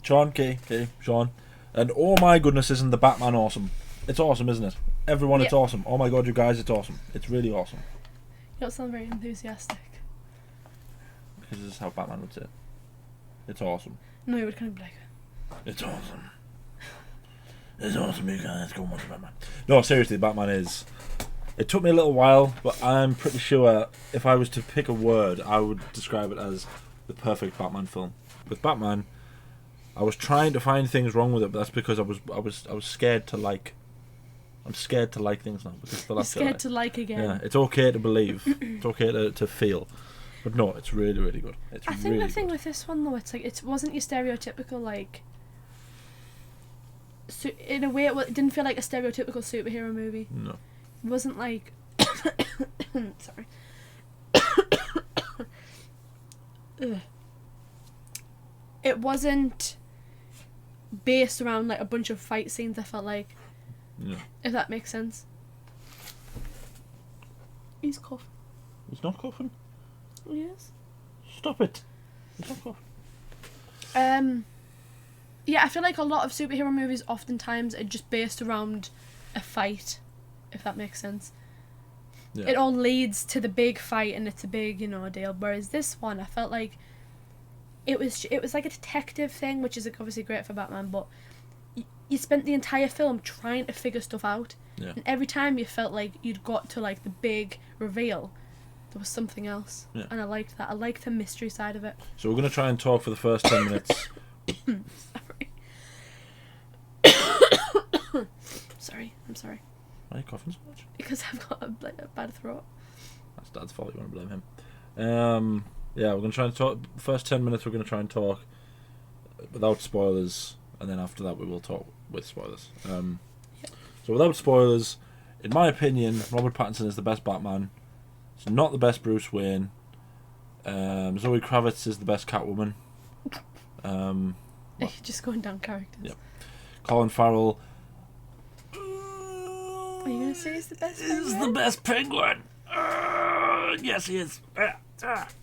Sean, Sean. And oh my goodness, isn't the Batman awesome? It's awesome, isn't it? Everyone, it's awesome. Oh my god, you guys, it's awesome. It's really awesome. You don't sound very enthusiastic. Because this is how Batman would say it. It's awesome. No, you would kind of be like... It's awesome. It's awesome, you guys. Go watch Batman. No, seriously, Batman is... It took me a little while, but I'm pretty sure if I was to pick a word, I would describe it as the perfect Batman film. With Batman, I was trying to find things wrong with it, but that's because I was scared to like. I'm scared to like things now because the last. You're scared to like again. Yeah, it's okay to believe. It's okay to feel, but no, it's really, really good. It's I think really the thing good. with this one though, it's like it wasn't your stereotypical like. So in a way, it didn't feel like a stereotypical superhero movie. No. It wasn't like. Sorry. Ugh. It wasn't based around like a bunch of fight scenes. I felt like, if that makes sense. He's coughing. He's not coughing. Yes. Stop it. He's not coughing. Yeah, I feel like a lot of superhero movies oftentimes are just based around a fight, if that makes sense. Yeah. It all leads to the big fight and it's a big, deal. Whereas this one, I felt like it was like a detective thing, which is obviously great for Batman, but you spent the entire film trying to figure stuff out. Yeah. And every time you felt like you'd got to like the big reveal, there was something else. Yeah. And I liked that. I liked the mystery side of it. So we're going to try and talk for the first 10 minutes. Sorry. I'm sorry. Why are you coughing so much? Because I've got a bad throat. That's Dad's fault. You want to blame him. Yeah, we're going to try and talk. First 10 minutes, we're going to try and talk without spoilers, and then after that, we will talk with spoilers. So, without spoilers, in my opinion, Robert Pattinson is the best Batman. He's not the best Bruce Wayne. Zoe Kravitz is the best Catwoman. You're just going down characters. Yep. Colin Farrell. Are you going to say he's the best He's Penguin? the best Penguin. Yes, he is.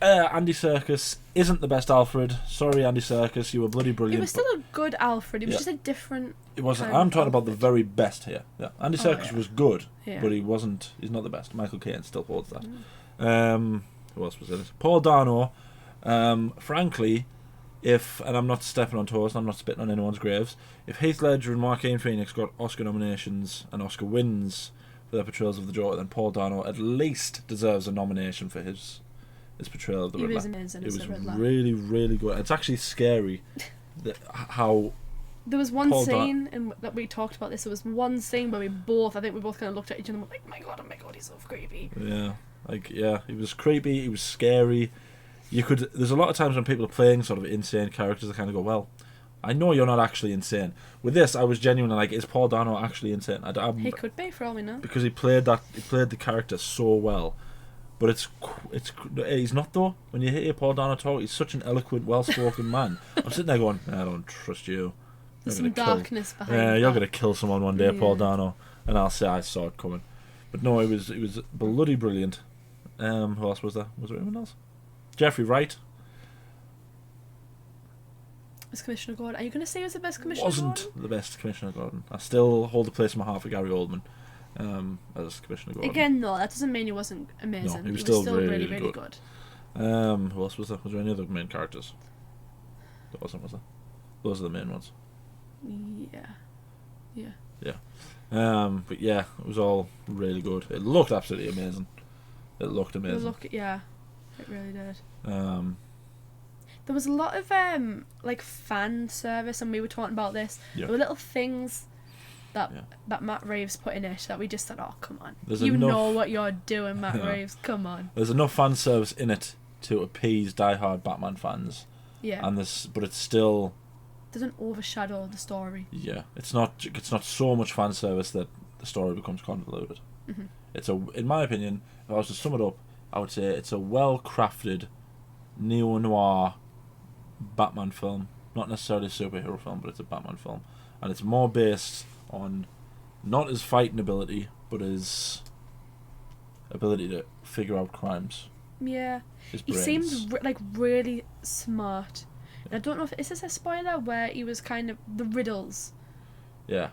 Andy Serkis isn't the best Alfred. Sorry, Andy Serkis, you were bloody brilliant. He was still a good Alfred. He was just a different. It wasn't. kind I'm of talking about the Alfred. very best here. Yeah, Andy Serkis was good, Yeah. but he wasn't. He's not the best. Michael Caine still holds that. Who else was in it? Paul Dano. Frankly, and I'm not stepping on toes, and I'm not spitting on anyone's graves. If Heath Ledger and Joaquin Phoenix got Oscar nominations and Oscar wins for their portrayals of the Joker, then Paul Dano at least deserves a nomination for his portrayal of the Riddler. He was amazing It as was the Riddler. really, really good. It's actually scary how. There was one Paul scene that we talked about this. There was one scene where I think we both kind of looked at each other and were like, oh my god, he's so creepy. Yeah, he was creepy, he was scary. There's a lot of times when people are playing sort of insane characters, they kind of go, well, I know you're not actually insane. With this, I was genuinely like, is Paul Dano actually insane? He could be, for all we know. Because he played the character so well. But he's not though. When you hear Paul Dano talk, he's such an eloquent, well-spoken man. I'm sitting there going, I don't trust you. There's some darkness behind it. Yeah, you're going to kill someone one day, Paul Yeah. Dano. And I'll say I saw it coming. But no, it was bloody brilliant. Who else was there? Was there anyone else? Jeffrey Wright. Was Commissioner Gordon? Are you going to say he was the best Commissioner Wasn't Gordon? the best Commissioner Gordon. I still hold a place in my heart for Gary Oldman as Commissioner Gordon. Again, no, that doesn't mean he wasn't amazing. No, he was still still really, really really good. good. Who else was there? Was there any other main characters? There wasn't, was there? Those are the main ones. Yeah. But yeah, it was all really good. It looked absolutely amazing. It looked amazing. It really did. There was a lot of like fan service, and we were talking about this. Yeah. There were little things that Matt Reeves put in it that we just said, "Oh, come on! There's You enough- know what you're doing, Matt Reeves. Come on!" There's enough fan service in it to appease diehard Batman fans. Yeah. But it's still. Doesn't overshadow the story. Yeah, it's not so much fan service that the story becomes convoluted. Mm-hmm. In my opinion, if I was to sum it up, I would say it's a well-crafted neo-noir Batman film. Not necessarily a superhero film, but it's a Batman film. And it's more based on not his fighting ability, but his ability to figure out crimes. Yeah. His He brains. seemed like really smart. And I don't know if is this a spoiler where he was kind of the riddles. Yeah.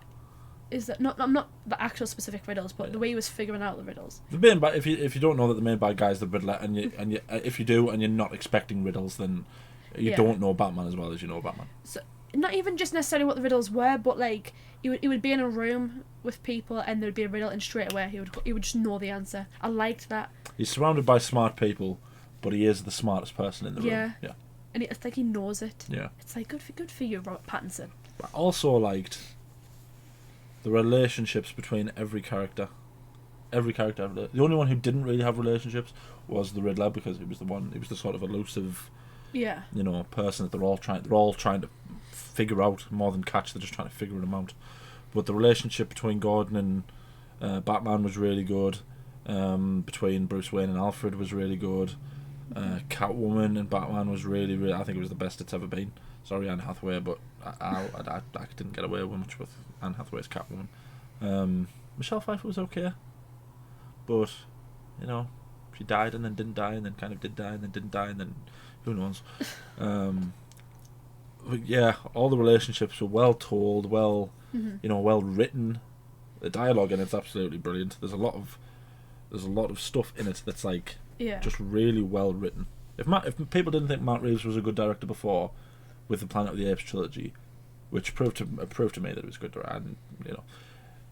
Is that not the actual specific riddles, but Yeah. the way he was figuring out the riddles. The main bad, if you don't know that the main bad guy is the Riddler, and you if you do and you're not expecting riddles, then you Yeah. don't know Batman as well as you know Batman. So not even just necessarily what the riddles were, but like he would be in a room with people and there'd be a riddle, and straight away he would just know the answer. I liked that. He's surrounded by smart people, but he is the smartest person in the Yeah. room. Yeah. And it's like he knows it. Yeah. It's like good for you, Robert Pattinson. I also liked the relationships between every character. Every character. The only one who didn't really have relationships was the Riddler, because he was the sort of elusive, Yeah. person that they're all trying to figure out more than catch. They're just trying to figure him out. But the relationship between Gordon and Batman was really good. Between Bruce Wayne and Alfred was really good. Catwoman and Batman was really, really. I think it was the best it's ever been. Sorry, Anne Hathaway, but I didn't get away with much with Anne Hathaway's Catwoman. Michelle Pfeiffer was okay, but she died and then didn't die and then kind of did die and then didn't die and then who knows. But yeah, all the relationships were well told, well written. The dialogue in it's absolutely brilliant. There's a lot of stuff in it that's like just really well written. If people didn't think Matt Reeves was a good director before, with the Planet of the Apes trilogy, which proved to me that it was good, and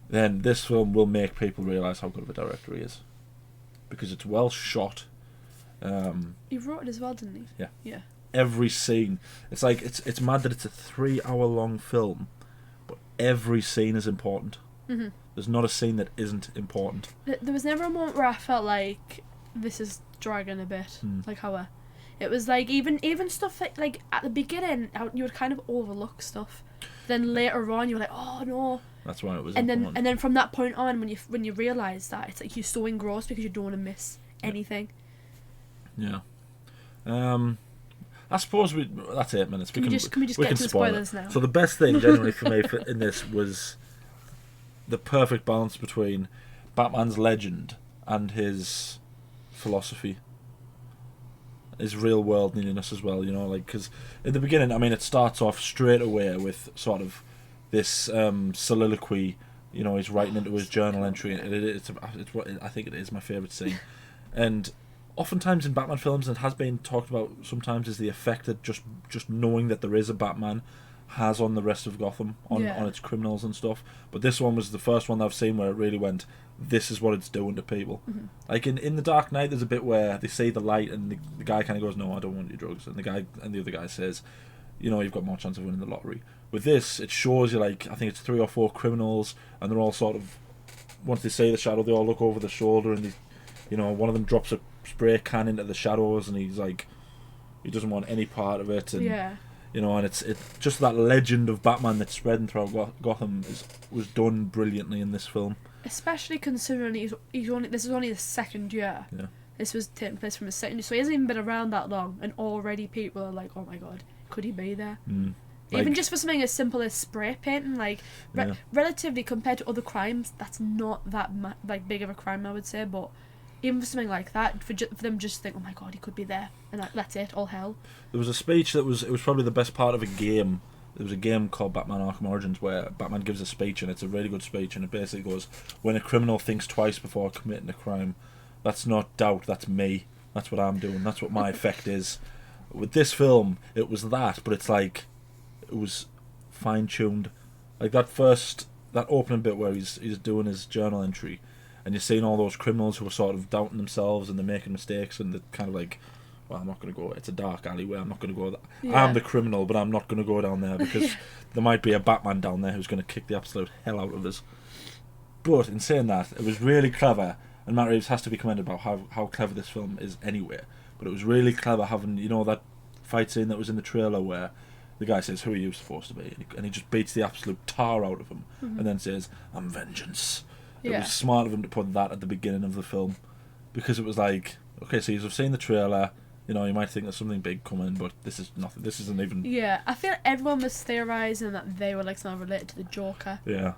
then this film will make people realise how good of a director he is, because it's well shot. He wrote it as well, didn't he? Yeah. Yeah. Every scene, it's like it's mad that it's a 3-hour-long film, but every scene is important. Mm-hmm. There's not a scene that isn't important. There was never a moment where I felt like this is dragging a bit. Like how it was like even stuff like at the beginning you would kind of overlook stuff. Then later on you were like, oh no. That's why it was. And important. then from that point on, when you realise that, it's like you're so engrossed because you don't want to miss anything. Yeah. I suppose that's 8 minutes. Can we just get to the spoilers now? So the best thing generally for me in this was the perfect balance between Batman's legend and his philosophy, his real worldliness as well. Because in the beginning, it starts off straight away with sort of this soliloquy. He's writing into his journal entry, and it's what I think it is my favourite scene. And oftentimes in Batman films, and it has been talked about sometimes, is the effect that just knowing that there is a Batman has on the rest of Gotham, on its criminals and stuff. But this one was the first one that I've seen where it really went, this is what it's doing to people. Mm-hmm. Like in The Dark Knight, there's a bit where they see the light and the guy kind of goes, no, I don't want your drugs, and the other guy says, you've got more chance of winning the lottery. With this, it shows you, like, I think it's 3 or 4 criminals, and they're all sort of, once they see the shadow, they all look over the shoulder, and one of them drops a spray can into the shadows, and he's like, he doesn't want any part of it, and and it's just that legend of Batman that's spreading throughout Gotham was done brilliantly in this film. Especially considering this is only the second year. Yeah. This was taking place from his second year, so he hasn't even been around that long, and already people are like, oh my god, could he be there? Even just for something as simple as spray painting, like relatively compared to other crimes, that's not that big of a crime, I would say, but even for something like that, for them just to think, oh my god, he could be there, and that's it, all hell. There was a speech it was probably the best part of a game. There was a game called Batman Arkham Origins where Batman gives a speech, and it's a really good speech, and it basically goes, when a criminal thinks twice before committing a crime, that's not doubt, that's me. That's what I'm doing. That's what my effect is. With this film, it was that, but it's like, it was fine-tuned. Like that opening bit where he's doing his journal entry, and you're seeing all those criminals who are sort of doubting themselves and they're making mistakes, and they're kind of like, well, I'm not going to go, it's a dark alleyway, I'm not going to go there. Yeah. I'm the criminal, but I'm not going to go down there because there might be a Batman down there who's going to kick the absolute hell out of us. But in saying that, it was really clever, and Matt Reeves has to be commended about how clever this film is anyway, but it was really clever having, that fight scene that was in the trailer where the guy says, who are you supposed to be? And he just beats the absolute tar out of him, and then says, I'm vengeance. It was smart of him to put that at the beginning of the film, because it was like, okay, so you've seen the trailer, you might think there's something big coming, but this is nothing. This isn't even. Yeah, I feel like everyone was theorising that they were like somehow related to the Joker. Yeah,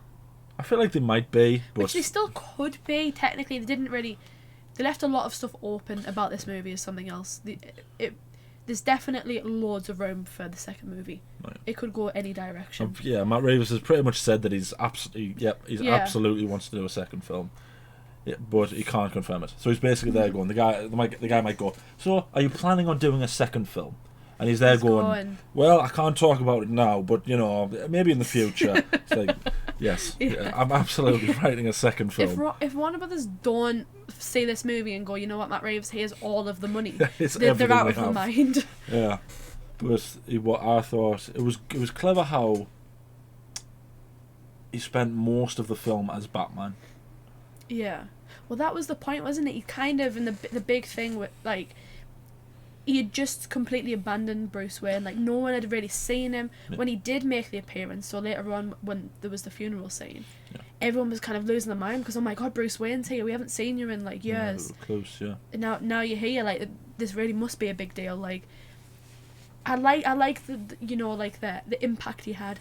I feel like they might be, but which they still could be. Technically, they didn't really they left a lot of stuff open about this movie as something else. There's definitely loads of room for the second movie. Right. It could go any direction. Yeah, Matt Reeves has pretty much said that he's absolutely wants to do a second film. Yeah, but he can't confirm it. So he's basically there going, the guy might go, so are you planning on doing a second film? And he's there going, well, I can't talk about it now, but, maybe in the future. It's like, yes, yeah, I'm absolutely writing a second film. If Warner Brothers don't see this movie and go, you know what, Matt Reeves, here's all of the money, they're out of their mind. Yeah. But what I thought, it was clever how he spent most of the film as Batman. Yeah. Well, that was the point, wasn't it? He kind of, in the big thing with, like, he had just completely abandoned Bruce Wayne. Like, no one had really seen him. Yeah. When he did make the appearance, so later on when there was the funeral scene, everyone was kind of losing their mind because, oh my god, Bruce Wayne's here. We haven't seen you in, like, years. Yeah, close, yeah. And now you're here. Like, this really must be a big deal. Like, I like the the impact he had.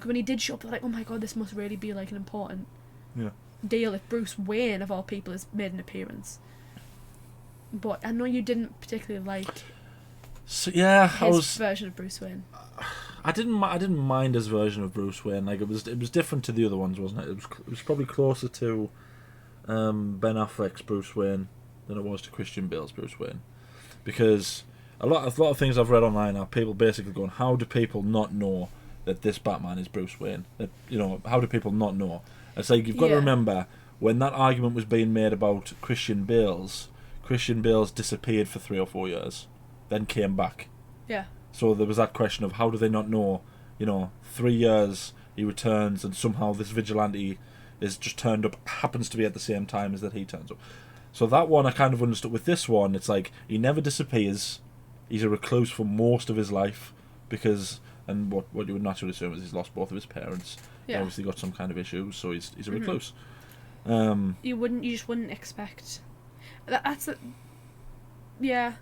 When he did show up, they're like, oh my god, this must really be, like, an important deal if Bruce Wayne, of all people, has made an appearance. But I know you didn't particularly like his version of Bruce Wayne. I didn't mind his version of Bruce Wayne. Like, it was different to the other ones, wasn't it? It was probably closer to Ben Affleck's Bruce Wayne than it was to Christian Bale's Bruce Wayne, because a lot of things I've read online are people basically going, how do people not know that this Batman is Bruce Wayne? That, how do people not know? It's like, you've got to remember when that argument was being made about Christian Bale's disappeared for 3 or 4 years, then came back. Yeah. So there was that question of how do they not know, 3 years he returns and somehow this vigilante is just turned up, happens to be at the same time as that he turns up. So that one I kind of understood. With this one, it's like, he never disappears. He's a recluse for most of his life because, and what you would naturally assume is he's lost both of his parents. Yeah. He obviously got some kind of issues, so he's a recluse. You just wouldn't expect. Yeah.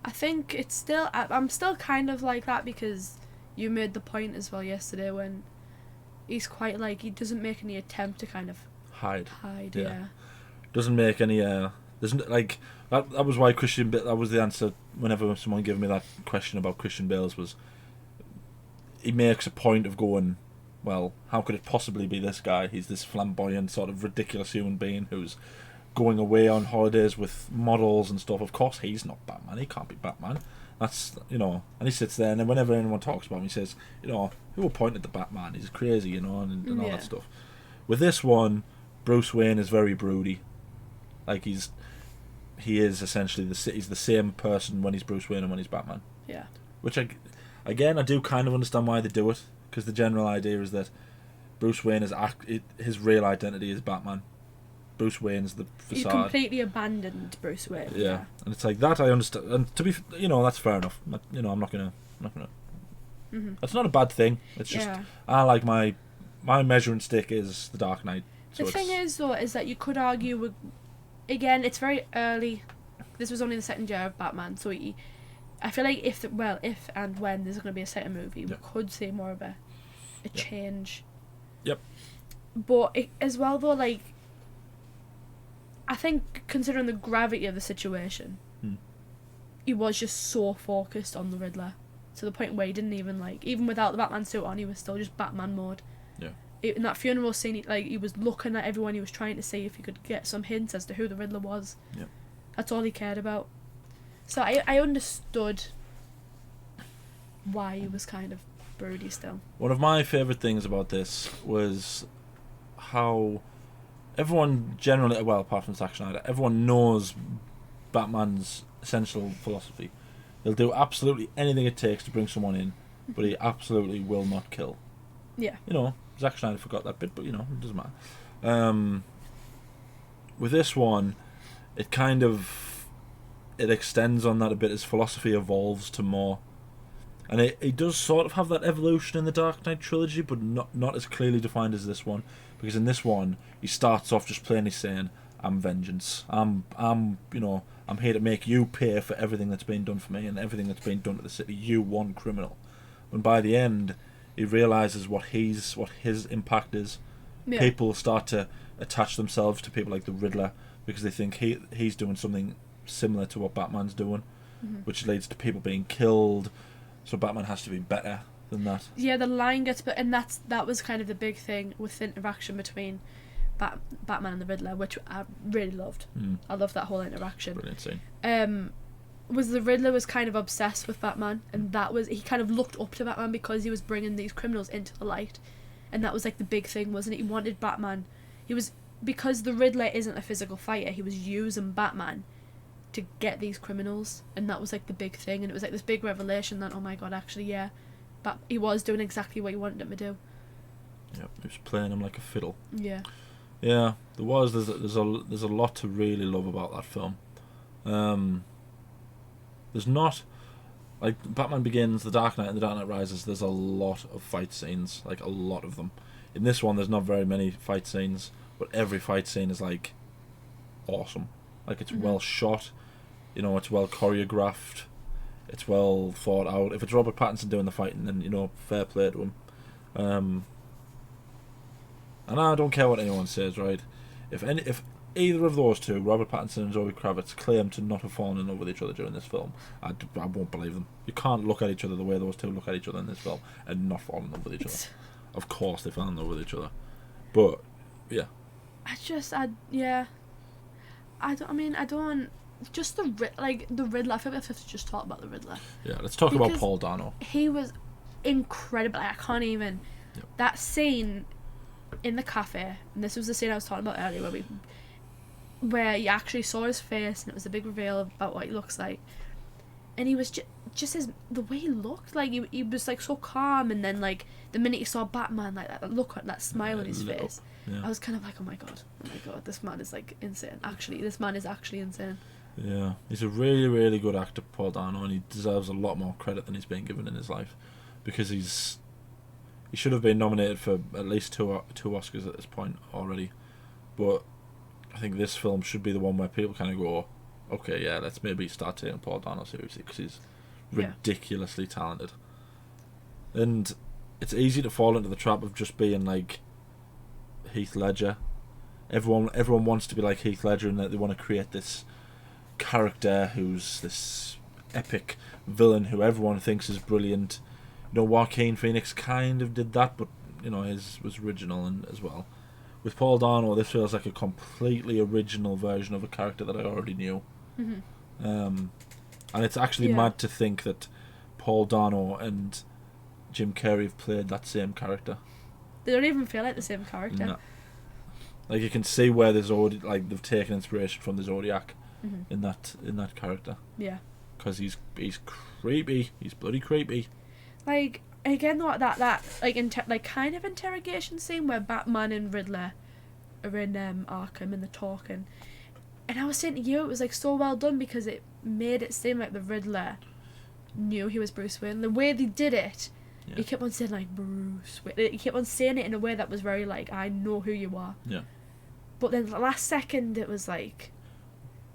I think it's still. I'm still kind of like that because you made the point as well yesterday when he's quite like, he doesn't make any attempt to kind of hide. Yeah. Doesn't make any. There's like that was why Christian Bale. That was the answer whenever someone gave me that question about Christian Bale's, was he makes a point of going, well, how could it possibly be this guy? He's this flamboyant sort of ridiculous human being who's going away on holidays with models and stuff. Of course he's not Batman. He can't be Batman. That's, and he sits there, and then whenever anyone talks about him, he says, who appointed the Batman? He's crazy, and all that stuff. With this one, Bruce Wayne is very broody. Like, he is essentially he's the same person when he's Bruce Wayne and when he's Batman. Yeah. Which I do kind of understand why they do it, because the general idea is that Bruce Wayne his real identity is Batman. Bruce Wayne's the facade. You completely abandoned Bruce Wayne. Yeah, and it's like that. I understand, and to be, that's fair enough. I'm not gonna. Mm-hmm. That's not a bad thing. It's just I like my measuring stick is the Dark Knight. So the thing is, though, is that you could argue again. It's very early. This was only the second year of Batman, so I feel like if and when there's going to be a second movie, we could see more of a change. Yep. But as well, though, like, I think considering the gravity of the situation, he was just so focused on the Riddler to the point where he didn't even without the Batman suit on, he was still just Batman mode. Yeah. In that funeral scene, he was looking at everyone. He was trying to see if he could get some hints as to who the Riddler was. Yeah. That's all he cared about. So I understood why he was kind of broody still. One of my favourite things about this was how everyone generally, well, apart from Zack Snyder, everyone knows Batman's essential philosophy. He'll do absolutely anything it takes to bring someone in, but he absolutely will not kill. Yeah. Zack Snyder forgot that bit, but it doesn't matter. With this one, it extends on that a bit. His philosophy evolves to more, and it does sort of have that evolution in the Dark Knight trilogy, but not as clearly defined as this one. Because in this one, he starts off just plainly saying, "I'm vengeance. I'm here to make you pay for everything that's been done for me and everything that's been done to the city. You, one criminal." And by the end, he realizes what his impact is. Yeah. People start to attach themselves to people like the Riddler. because they think he's doing something similar to what Batman's doing, which leads to people being killed. So Batman has to be better than that. Yeah, the line gets, and that was kind of the big thing with the interaction between Batman and the Riddler, which I really loved. I loved that whole interaction. Brilliant scene. Was the Riddler was kind of obsessed with Batman, and he kind of looked up to Batman because he was bringing these criminals into the light, and that was like the big thing, wasn't it? He wanted Batman. Because the Riddler isn't a physical fighter, he was using Batman to get these criminals, and that was like the big thing, and it was like this big revelation that, oh my god, actually, yeah, but he was doing exactly what he wanted him to do. Yep, he was playing him like a fiddle. Yeah. Yeah, there's a lot to really love about that film. There's not, like, Batman Begins, The Dark Knight, and The Dark Knight Rises. There's a lot of fight scenes, like a lot of them. In this one, there's not very many fight scenes, but every fight scene is like awesome. Like, it's well shot. It's well choreographed, it's well thought out. If it's Robert Pattinson doing the fighting, then fair play to him. And I don't care what anyone says, right? If either of those two, Robert Pattinson and Zoe Kravitz, claim to not have fallen in love with each other during this film, I won't believe them. You can't look at each other the way those two look at each other in this film and not fall in love with each other. Of course they fell in love with each other, but yeah. I don't. Just the Riddler. I feel like I have to just talk about the Riddler. Yeah, let's talk about Paul Dano. He was incredible. I can't even. Yep. That scene in the cafe, and this was the scene I was talking about earlier, where you actually saw his face, and it was a big reveal about what he looks like, and he was just the way he looked, like he was like so calm, and then like the minute he saw Batman, like that look, that smile on his face. Yeah. I was kind of like, oh my god, this man is like insane. Actually, this man is actually insane. Yeah, he's a really, really good actor, Paul Dano, and he deserves a lot more credit than he's been given in his life, because he should have been nominated for at least two Oscars at this point already. But I think this film should be the one where people kind of go, okay, yeah, let's maybe start taking Paul Dano seriously, because he's ridiculously talented. And it's easy to fall into the trap of just being like Heath Ledger. Everyone wants to be like Heath Ledger, and that they want to create this character who's this epic villain who everyone thinks is brilliant. Joaquin Phoenix kind of did that, but his was original and as well. With Paul Dano, this feels like a completely original version of a character that I already knew. And it's actually mad to think that Paul Dano and Jim Carrey have played that same character. They don't even feel like the same character. No. Like, you can see where they've taken inspiration from the Zodiac in that character. Yeah. Because he's creepy. He's bloody creepy. Like, again, that kind of interrogation scene where Batman and Riddler are in Arkham and they're talking, and I was saying to you, it was like so well done because it made it seem like the Riddler knew he was Bruce Wayne. The way they did it, he kept on saying like Bruce Wayne. He kept on saying it in a way that was very like, I know who you are. Yeah. But then the last second, it was like,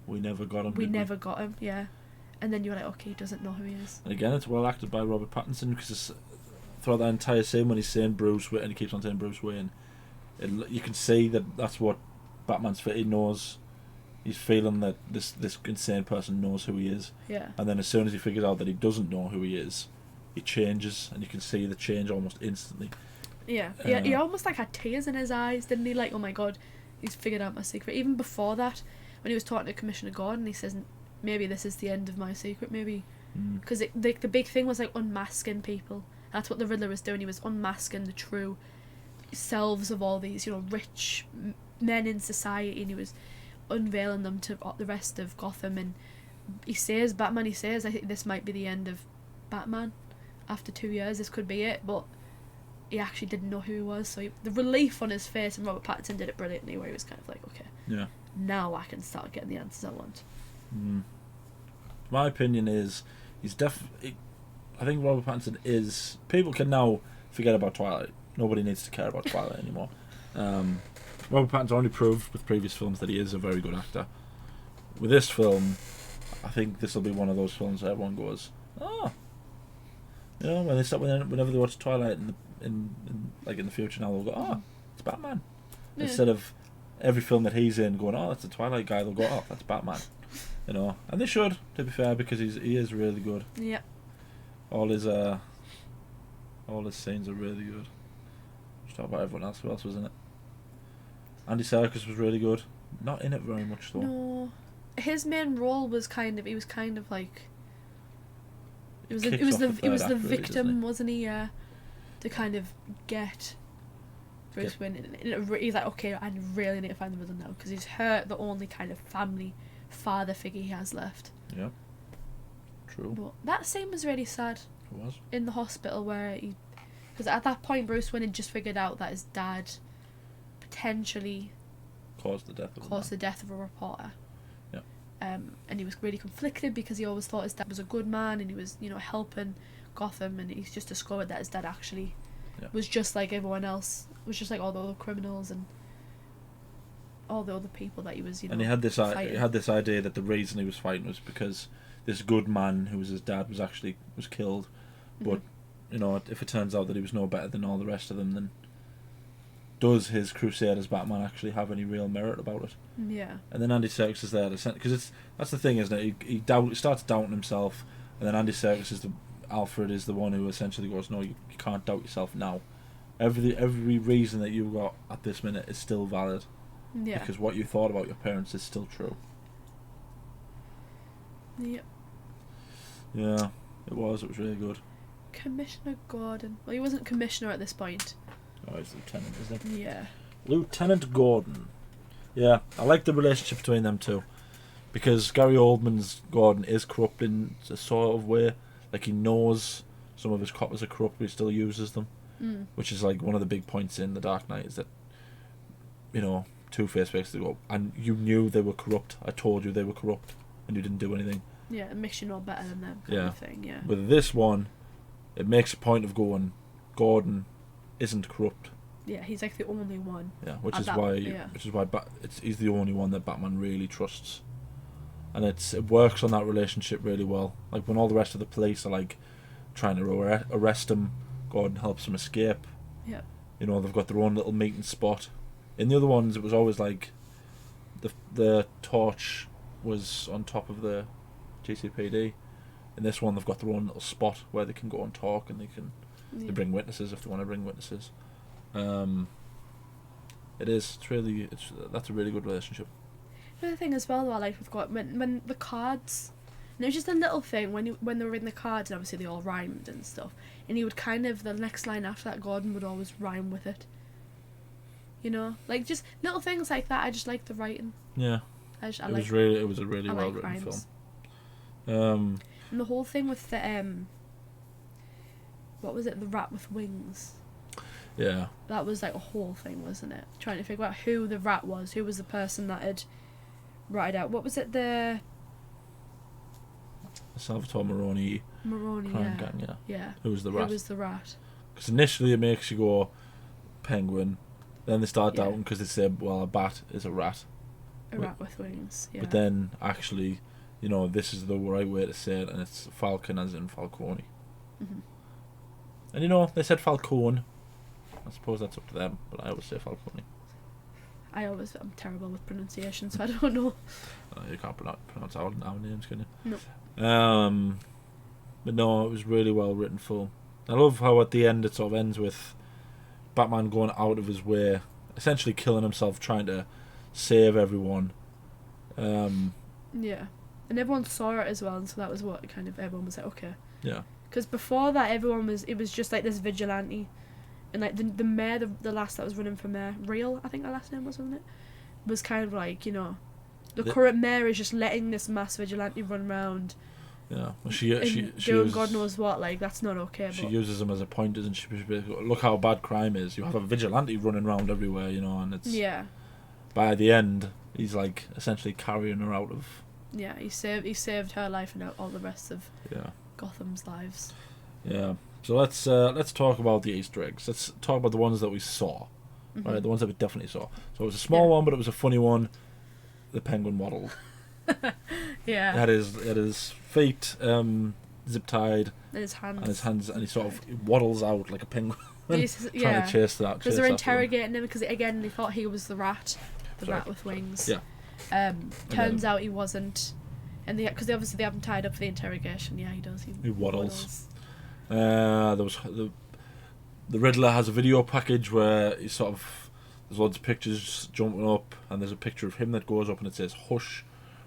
we never got him. We never got him. Yeah. And then you were like, okay, he doesn't know who he is. And again, it's well acted by Robert Pattinson, because throughout that entire scene when he's saying Bruce Wayne, and he keeps on saying Bruce Wayne, you can see that that's what Batman's he knows. He's feeling that this insane person knows who he is. Yeah. And then as soon as he figures out that he doesn't know who he is, he changes, and you can see the change almost instantly. Yeah. He almost like had tears in his eyes, didn't he? Like, oh my god, he's figured out my secret. Even before that, when he was talking to Commissioner Gordon, he says, maybe this is the end of my secret, maybe. Because the big thing was like unmasking people. That's what the Riddler was doing. He was unmasking the true selves of all these, rich men in society, and he was unveiling them to the rest of Gotham. And Batman says, I think this might be the end of Batman. After 2 years, this could be it. But he actually didn't know who he was. So the relief on his face, and Robert Pattinson did it brilliantly, where he was kind of like, okay, now I can start getting the answers I want. My opinion is he's I think Robert Pattinson is. People can now forget about Twilight. Nobody needs to care about Twilight anymore. Robert Pattinson already proved with previous films that he is a very good actor. With this film, I think this will be one of those films that everyone goes, oh, whenever they watch Twilight in the future now, they'll go, oh, it's Batman, instead of every film that he's in, going, "Oh, that's the Twilight guy." They'll go, "Oh, that's Batman," you know, and they should, to be fair, because he is really good. Yeah. All his scenes are really good. Just talk about everyone else. Who else was in it? Andy Serkis was really good. Not in it very much though. No, his main role was he was kind of like. It was Kicks it was off the the it was third the act, really, victim, doesn't he? wasn't he? Yeah, to kind of get Bruce Wayne. And he's like, okay, I really need to find the villain now because he's hurt the only kind of family father figure he has left. Yeah. True. But that scene was really sad. It was. In the hospital where because at that point Bruce Wayne had just figured out that his dad potentially Caused the death of a reporter. Yeah. And he was really conflicted because he always thought his dad was a good man and he was, helping Gotham, and he's just discovered that his dad actually was just like everyone else. Was just like all the other criminals and all the other people that he was, And he had this idea that the reason he was fighting was because this good man who was his dad was killed. But if it turns out that he was no better than all the rest of them, then does his crusade as Batman actually have any real merit about it? Yeah. And then Andy Serkis is there because that's the thing, isn't it? He starts doubting himself, and then Andy Serkis Alfred is the one who essentially goes, "No, you can't doubt yourself now. Every reason that you got at this minute is still valid. Yeah. Because what you thought about your parents is still true." Yep. Yeah, it was really good. Commissioner Gordon. Well, he wasn't commissioner at this point. Oh, he's Lieutenant, isn't he? Yeah. Lieutenant Gordon. Yeah, I like the relationship between them two. Because Gary Oldman's Gordon is corrupt in a sort of way. Like, he knows some of his coppers are corrupt, but he still uses them. Which is like one of the big points in The Dark Knight, is that, Two-Face basically go, "And you knew they were corrupt. I told you they were corrupt, and you didn't do anything." Yeah, it makes you know better than them kind of thing, yeah. With this one, it makes a point of going, Gordon isn't corrupt. Yeah, he's like the only one. Yeah, which is why he's the only one that Batman really trusts. And it works on that relationship really well. Like, when all the rest of the police are like trying to arrest him, Gordon helps him escape. Yeah. They've got their own little meeting spot. In the other ones, it was always like the torch was on top of the GCPD. In this one, they've got their own little spot where they can go and talk, and they bring witnesses if they want to bring witnesses. That's a really good relationship. The other thing as well, though, I liked with Gordon, when the cards, and it was just a little thing when they were in the cards, and obviously they all rhymed and stuff, and he would the next line after that, Gordon would always rhyme with it. Like just little things like that. I just like the writing. Yeah. It was a really well written film. And the whole thing with the what was it? The rat with wings. Yeah. That was like a whole thing, wasn't it? Trying to figure out who the rat was, who was the person that had ratted out. What was it? The Salvatore Maroni crime gang. Yeah. Yeah. Who was the rat? Who was the rat? Because initially it makes you go penguin. Then they start doubting because they say, well, a bat is a rat. A rat with wings, yeah. But then, actually, this is the right way to say it, and it's Falcon as in Falcone. Mm-hmm. And, they said Falcone. I suppose that's up to them, but I always say Falcone. I'm terrible with pronunciation, so I don't know. You can't pronounce our names, can you? No. But no, it was really well written film. I love how at the end it sort of ends with Batman going out of his way, essentially killing himself, trying to save everyone. Yeah, and everyone saw it as well, and so that was what kind of everyone was like, okay. Yeah. Because before that, it was just like this vigilante, and like the mayor, the last that was running for mayor, Real, I think her last name was, wasn't it? Was kind of like, the current mayor is just letting this mass vigilante run around. Yeah, well, she doing uses, God knows what, like, that's not okay. She uses him as a point, doesn't she? Look how bad crime is. You have a vigilante running around everywhere, and it's... Yeah. By the end, he's, like, essentially carrying her out of... Yeah, he saved her life and all the rest of Gotham's lives. Yeah. So let's talk about the Easter eggs. Let's talk about the ones that we saw. Mm-hmm. Right, the ones that we definitely saw. So it was a small one, but it was a funny one. The penguin waddled. Yeah. He had his feet zip tied. And his hands. And he sort of waddles out like a penguin. Trying to chase that. Because they're interrogating him because, again, they thought he was the rat. the Sorry. rat with wings. Yeah. Turns out he wasn't, and because they haven't tied up for the interrogation. Yeah, he does. He waddles. There was the Riddler has a video package where he sort of there's loads of pictures jumping up, and there's a picture of him that goes up and it says "Hush"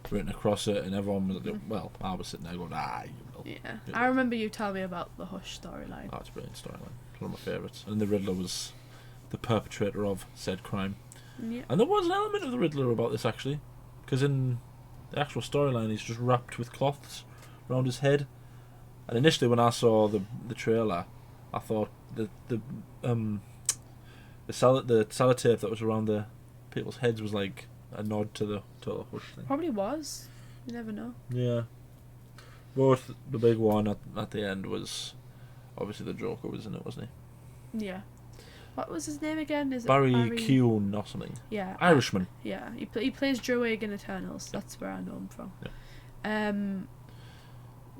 written across it, and everyone was like, well, I was sitting there going, you will. Yeah, I remember you telling me about the Hush storyline. That's a brilliant storyline. One of my favourites. And the Riddler was the perpetrator of said crime. Yeah. And there was an element of the Riddler about this actually, because in the actual storyline he's just wrapped with cloths around his head. And initially when I saw the trailer, I thought the sellotape that was around the people's heads was like a nod to the Hush thing. Probably was. You never know. Yeah. But the big one at the end was obviously the Joker was in it, wasn't he? Yeah. What was his name again? Is Barry it Barry Keoghan or something. Yeah. Irishman. Yeah. He plays Druig in Eternals. That's where I know him from. Yeah.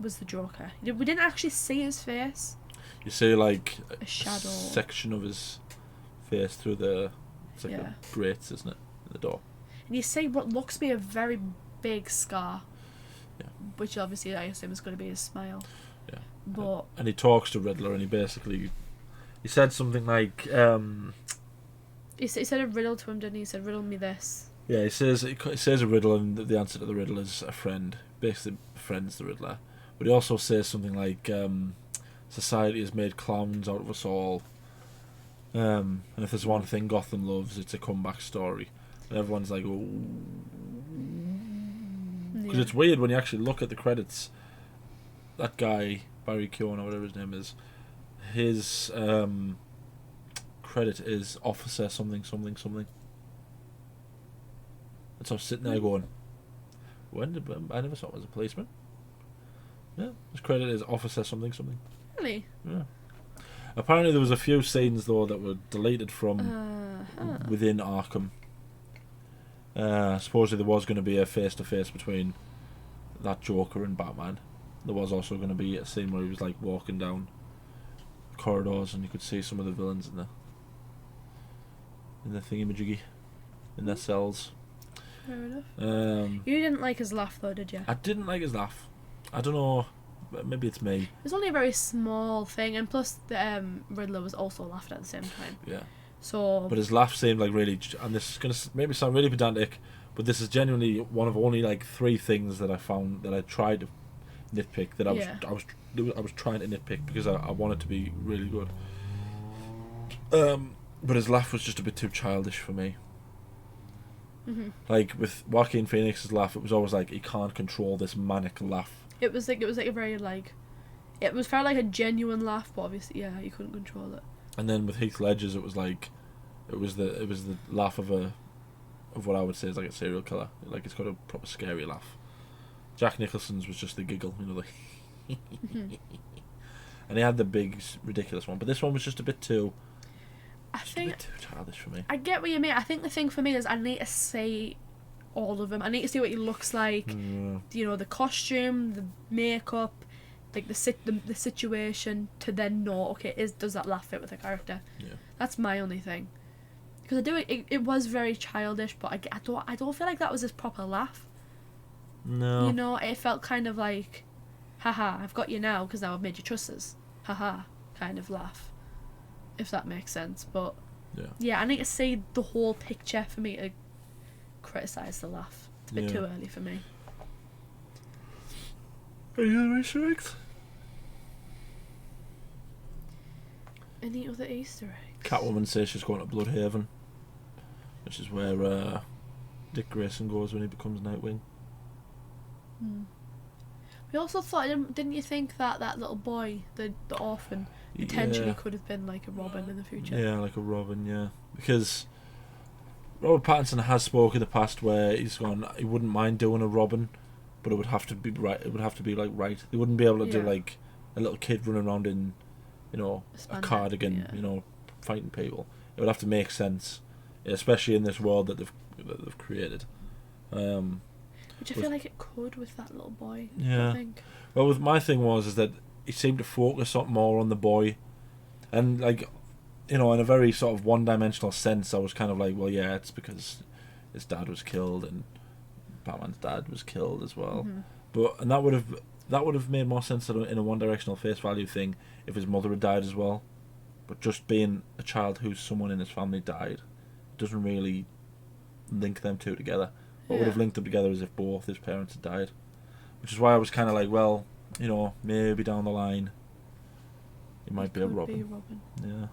Was the Joker. We didn't actually see his face. You see like A shadow. section of his face through the it's like the grates, isn't it? In the door. And you see what looks to be a very big scar. Yeah. Which obviously I assume is going to be his smile. Yeah. But And he talks to Riddler and he said something like he said a riddle to him, didn't he? He said, "Riddle me this." yeah, he says a riddle and the answer to the riddle is a friend. Basically befriends the Riddler. But he also says something like society has made clowns out of us all. And if there's one thing Gotham loves, it's a comeback story. And everyone's like, oh. Because it's weird when you actually look at the credits. That guy, Barry Keoghan or whatever his name is, his credit is Officer something something something. And so I'm sitting there going, I never saw him as a policeman. Yeah, his credit is Officer something something. Really? Yeah. Apparently there was a few scenes though that were deleted from within Arkham. Supposedly there was going to be a face-to-face between that Joker and Batman. There was also going to be a scene where he was like walking down the corridors and you could see some of the villains in the thingy-majiggy, in their cells. Fair enough. You didn't like his laugh though, did you? I didn't like his laugh. I don't know. Maybe it's me. It was only a very small thing, and plus the Riddler was also laughing at the same time. Yeah. So. But his laugh seemed like really, and this is going to maybe sound really pedantic, but this is genuinely one of only like 3 things that I found that I tried to nitpick that I was trying to nitpick because I wanted to be really good. But his laugh was just a bit too childish for me. Mm-hmm. Like with Joaquin Phoenix's laugh, it was always like he can't control this manic laugh. It was like a very like, it was felt like a genuine laugh, but obviously you couldn't control it. And then with Heath Ledger's, it was like, it was the laugh of what I would say is like a serial killer. Like it's got a proper scary laugh. Jack Nicholson's was just the giggle, the Mm-hmm. and he had the big ridiculous one, but this one was just a bit too. I think a bit too childish for me. I get what you mean. I think the thing for me is I need to see all of them. I need to see what he looks like. You know, the costume, the makeup, like the situation, to then know, okay, does that laugh fit with the character? Yeah. That's my only thing. Because it was very childish, but I don't feel like that was his proper laugh. No. You know, it felt kind of like, haha, I've got you now because now I've made you trust us. Haha, kind of laugh. If that makes sense. But yeah, I need to see the whole picture for me to criticise the laugh. It's a bit too early for me. Are you restrict? Any other Easter eggs? Catwoman says she's going to Bloodhaven, which is where Dick Grayson goes when he becomes Nightwing. We also thought, didn't you think that little boy, the orphan, potentially could have been like a Robin in the future? Yeah, like a Robin, yeah. Because Robert Pattinson has spoken in the past where he's gone, he wouldn't mind doing a Robin, but it would have to be right. It would have to be like right. They wouldn't be able to do like a little kid running around in, you know, a cardigan, you know, fighting people. It would have to make sense, especially in this world that they've created. Which I feel like it could with that little boy. Yeah. I think. Well, with my thing is that he seemed to focus more on the boy, and like, you know, in a very sort of one-dimensional sense, I was kind of like, well, yeah, it's because his dad was killed and Batman's dad was killed as well. Mm-hmm. And that would have made more sense in a one-directional face value thing if his mother had died as well. But just being a child whose someone in his family died doesn't really link them two together. What would have linked them together is if both his parents had died. Which is why I was kind of like, well, you know, maybe down the line it might be a Robin. Yeah.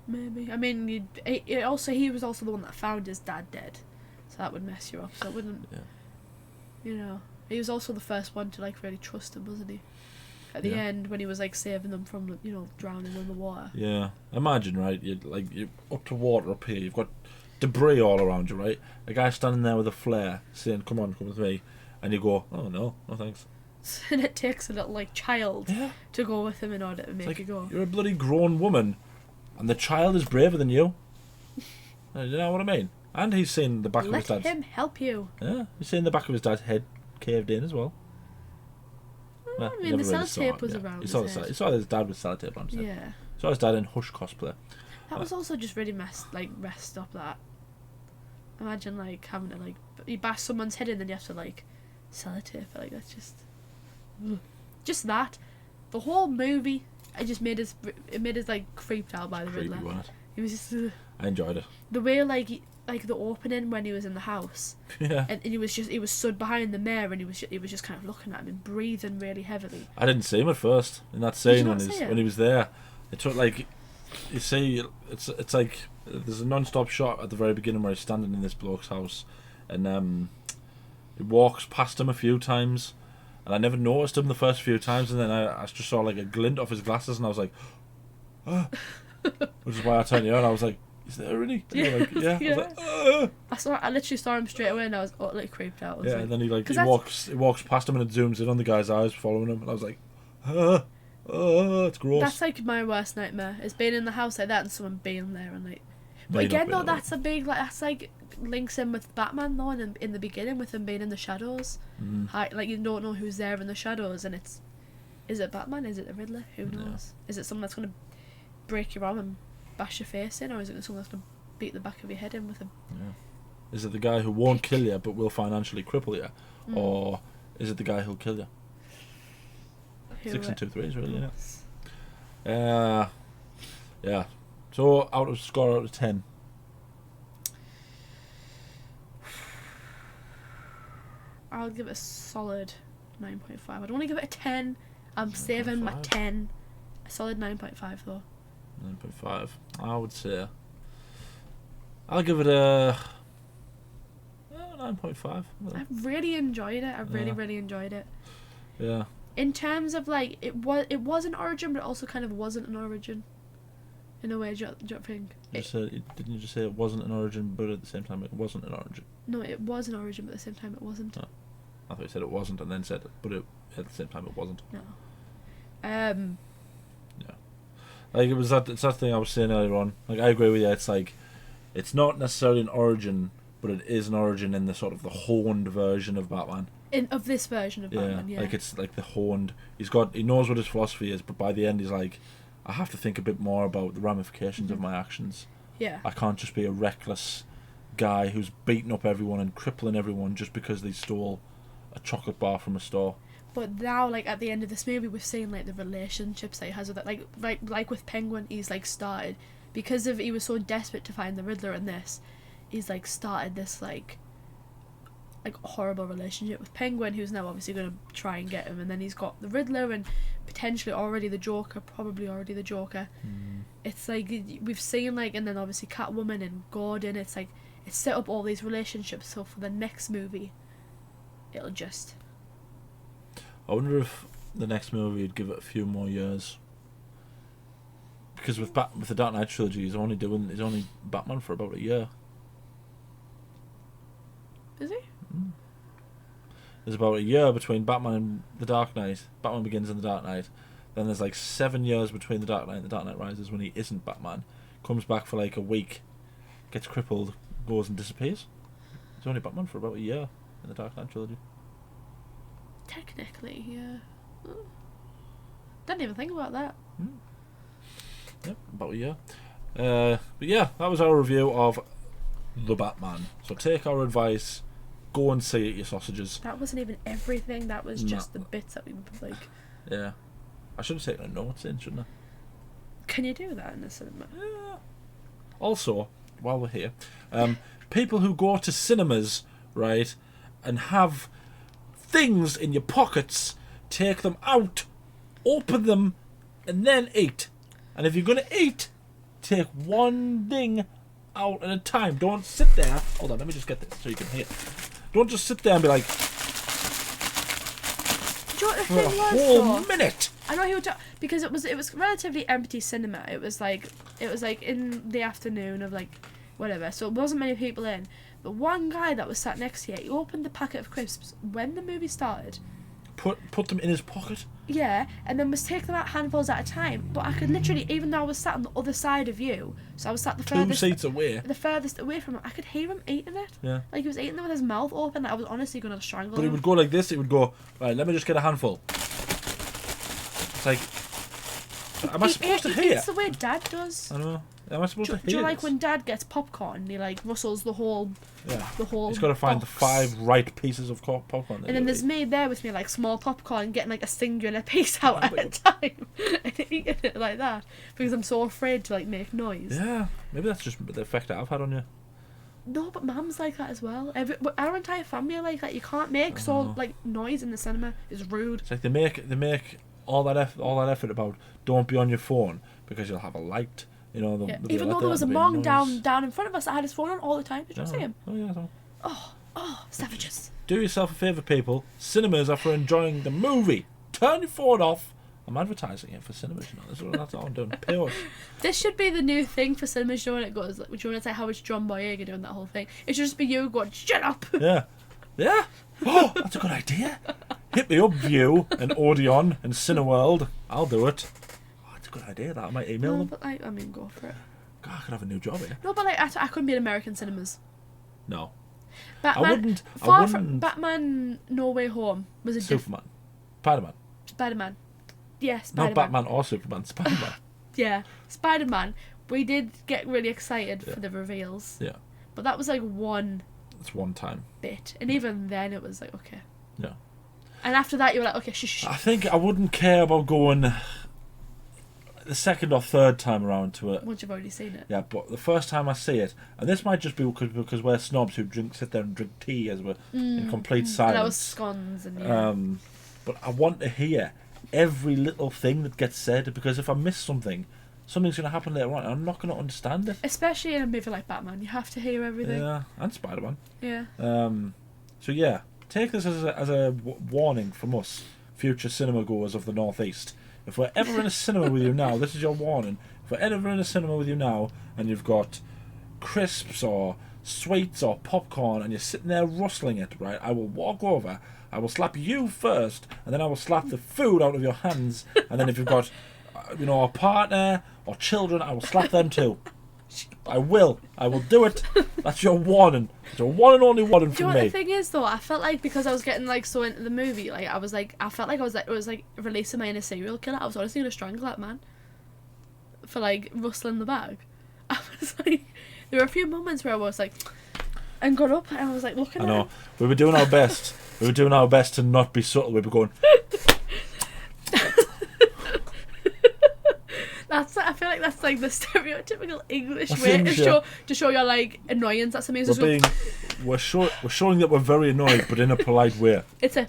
Maybe. I mean, he was also the one that found his dad dead, so that would mess you up. So it wouldn't. Yeah. You know, he was also the first one to like really trust him, wasn't he? At the end, when he was like saving them from, you know, drowning in the water. Yeah. Imagine, right? You're up to water up here. You've got debris all around you, right? A guy standing there with a flare, saying, "Come on, come with me," and you go, "Oh no thanks." And it takes a little like child to go with him in order to make it go. You're a bloody grown woman, and the child is braver than you. You know what I mean? And he's seen the back of his dad's... Let him help you. Yeah, he's seen the back of his dad's head caved in as well. I mean, the sellotape was around his head. He saw his dad with sellotape on his head. Yeah. He saw his dad in Hush cosplay. That was also just really messed up, that. Imagine, like, having to, like... You bash someone's head in, then you have to, like, sellotape it. Like, that's just... Just that. The whole movie, it made us, like, creeped out by the Riddler. Creepy, wasn't it? It was just... I enjoyed it. The way, like the opening when he was in the house. Yeah. And he was stood behind the mirror and he was just kind of looking at him and breathing really heavily. I didn't see him at first in that scene when he was there. It took like, you see, it's like there's a non-stop shot at the very beginning where he's standing in this bloke's house, and he walks past him a few times, and I never noticed him the first few times, and then I just saw like a glint off his glasses, and I was like, oh. Which is why I turned you on. I was like, is there really? Like, yeah. Yeah. I was like, I literally saw him straight away and I was utterly creeped out. Yeah, and then he walks past him and it zooms in on the guy's eyes following him, and I was like, it's gross. That's like my worst nightmare, is being in the house like that and someone being there and like... But again though, that's a big, like, that's like links in with Batman though, and in the beginning with him being in the shadows. Like, you don't know who's there in the shadows, and is it Batman? Is it the Riddler? Who knows? Is it someone that's going to break your arm and bash your face in, or is it someone that's going to beat the back of your head in with him? Yeah. Is it the guy who won't kill you but will financially cripple you, or is it the guy who'll kill you? 6 and 2 3s, really, yeah. Yeah. So, out of 10. I'll give it a solid 9.5. I don't want to give it a 10. I'm saving my 10. A solid 9.5 though. 9.5. I would say I'll give it a 9.5. I really enjoyed it. I really enjoyed it. Yeah. In terms of like, it was an origin, but it also kind of wasn't an origin. In a way, do you think? Didn't you just say it wasn't an origin, but at the same time it wasn't an origin? No, it was an origin, but at the same time it wasn't. Oh. I thought you said it wasn't, and then said it, but at the same time it wasn't. No. Yeah. Like it's that thing I was saying earlier on. Like I agree with you. It's like, it's not necessarily an origin, but it is an origin in the sort of the honed version of Batman. Of this version of Batman, yeah. Like it's like the honed. He knows what his philosophy is, but by the end he's like, I have to think a bit more about the ramifications of my actions. Yeah. I can't just be a reckless guy who's beating up everyone and crippling everyone just because they stole a chocolate bar from a store. But now, like, at the end of this movie, we're seeing, like, the relationships that he has with it. Like with Penguin, he's, like, started... Because he was so desperate to find the Riddler in this, he's, like, started this, like, horrible relationship with Penguin, who's now obviously going to try and get him. And then he's got the Riddler and potentially already the Joker, probably already the Joker. It's, like, we've seen, like, and then obviously Catwoman and Gordon. It's, like, it's set up all these relationships, so for the next movie, it'll just... I wonder if the next movie would give it a few more years, because with the Dark Knight trilogy, he's only Batman for about a year. Is he? There's about a year between Batman and the Dark Knight. Batman Begins and the Dark Knight. Then there's like 7 years between the Dark Knight and the Dark Knight Rises when he isn't Batman. Comes back for like a week, gets crippled, goes and disappears. He's only Batman for about a year in the Dark Knight trilogy. Technically, yeah. Didn't even think about that. Yep, about a year. But yeah, that was our review of the Batman. So take our advice, go and see it, you sausages. That wasn't even everything. That was just the bits that we would like. Yeah, I should have taken a notes in, shouldn't I? Can you do that in the cinema? Yeah. Also, while we're here, people who go to cinemas, right, and have things in your pockets, take them out, open them, and then eat. And if you're going to eat, take one thing out at a time. Don't sit there. Hold on, let me just get this so you can hear. Don't just sit there and be like, Do you know what the for a thing was, whole though? minute. I know he would because it was relatively empty cinema. It was like in the afternoon of like whatever, so it wasn't many people in. But one guy that was sat next to you, he opened the packet of crisps when the movie started. Put them in his pocket. Yeah, and then was taking them out handfuls at a time. But I could literally, even though I was sat on the other side of you, so I was sat the Two seats away. the furthest away from him, I could hear him eating it. Yeah. Like he was eating them with his mouth open. Like I was honestly going to strangle But him. he would go like this. He would go, right, let me just get a handful. It's like, am I supposed to hear? It's the way Dad does. I don't know. Am I supposed to hear? Do you like this? when Dad gets popcorn? He like rustles the whole. Yeah. The whole. He's got to find box. the 5 right pieces of popcorn. that And then he'll there's eat. me there with me like small popcorn, getting like a singular piece out at a time, and eating it like that because I'm so afraid to like make noise. Yeah, maybe that's just the effect I've had on you. No, but Mum's like that as well. Our entire family are like that. You can't make so like noise in the cinema. It's rude. It's like they make all that effort about don't be on your phone because you'll have a light. You know, Even though there was a mong down in front of us that had his phone on all the time. Did you see him? Oh yeah. Oh, savages. Do yourself a favour, people. Cinemas are for enjoying the movie. Turn your phone off. I'm advertising it for cinemas. You know, that's all I'm doing. Pay us. This should be the new thing for cinemas. You know when it goes, like, do you want to say how it's John Boyega doing that whole thing? It should just be you going, shut up. Yeah. Yeah. Oh, that's a good idea. Hit me up, View and Odeon and Cineworld. I'll do it. Oh, that's a good idea. That I might email No, them. but like, I mean, go for it. God, I could have a new job here. No, but like, I couldn't be in American cinemas. No. Batman, I wouldn't. From Batman No Way Home was a Superman. Spider-Man. Spider-Man. Yeah, Spider-Man. Not Batman or Superman. Spider-Man. Yeah, Spider-Man. We did get really excited for the reveals. Yeah. But that was like one It's one time. bit. And even then it was like, okay. Yeah. And after that you were like, okay, shh. I think I wouldn't care about going the second or third time around to it. Once you've already seen it. Yeah, but the first time I see it, and this might just be because we're snobs who sit there and drink tea as we're in complete silence. And that was scones and But I want to hear every little thing that gets said, because if I miss something, something's going to happen later on and I'm not going to understand it. especially in a movie like Batman, you have to hear everything. Yeah, and Spider-Man. Yeah. So yeah, take this as a warning from us, future cinema goers of the Northeast. If we're ever in a cinema with you now, this is your warning. If we're ever in a cinema with you now and you've got crisps or sweets or popcorn and you're sitting there rustling it, right, I will walk over, I will slap you first, and then I will slap the food out of your hands, and then if you've got a partner or children, I will slap them too. I will do it. That's your warning. It's your one and only warning Do you from know what me. the thing is though? I felt like because I was getting like so into the movie, like I felt like it was like releasing my inner serial killer. I was honestly gonna strangle that man for like rustling the bag. I was like, there were a few moments where I was like, and got up and I was like looking I at know. him. We were doing our best. We were doing our best to not be subtle. We were going, I feel like that's like the stereotypical English I way think, to show your like annoyance at something. we're showing that we're very annoyed, but in a polite way. It's a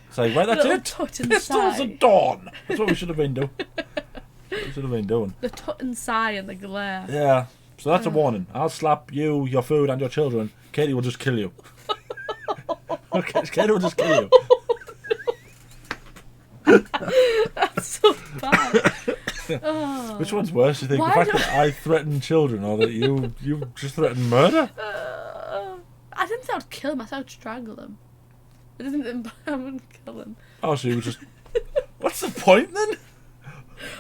It's like, right, that's little it. tut Pistols inside. at dawn. That's what we should have been doing. We should have been doing. The tut and sigh and the glare. Yeah. So that's a warning. I'll slap you, your food, and your children. Katie will just kill you. Okay, Katie will just kill you. That's so bad. Oh. Which one's worse, do you think? Why the fact do- that I threatened children, or that you just threatened murder? I didn't say I'd kill him. I said I'd strangle him. I didn't. I wouldn't kill him. Oh, so you were just... What's the point then?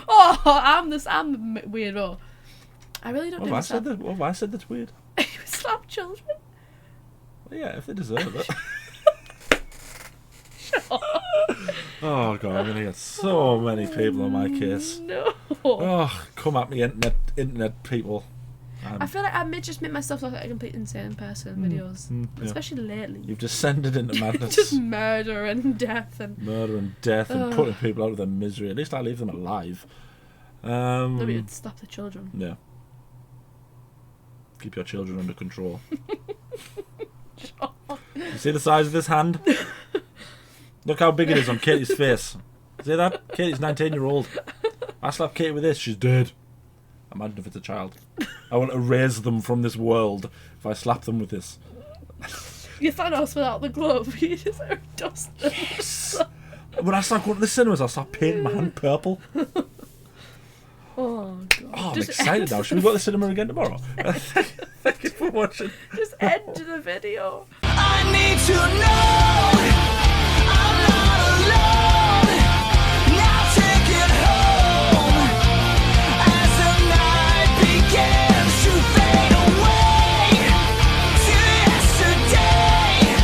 Oh, I'm the weirdo. I really don't What do have I this. said that? What have I said that's weird? You slap children. Well, yeah, if they deserve it. Oh god, I'm gonna get so many people on my case. No. Oh, come at me, internet people. I feel like I may just make myself look like a complete insane person in videos, yeah. especially lately. You've descended into madness. Just murder and death and putting people out of their misery. At least I leave them alive. maybe it'd stop the children. Yeah. Keep your children under control. You see the size of this hand? Look how big it is on Katie's face. See that? Katie's 19-year-old. I slap Katie with this, she's dead. Imagine if it's a child. I want to erase them from this world if I slap them with this. You Thanos without the glove. You just dust them. Yes! When I start going to the cinemas, I'll start painting my hand purple. Oh, God. Oh, I'm excited now. Should we go to the cinema again tomorrow? Thank you for watching. Just end the video. I need to know.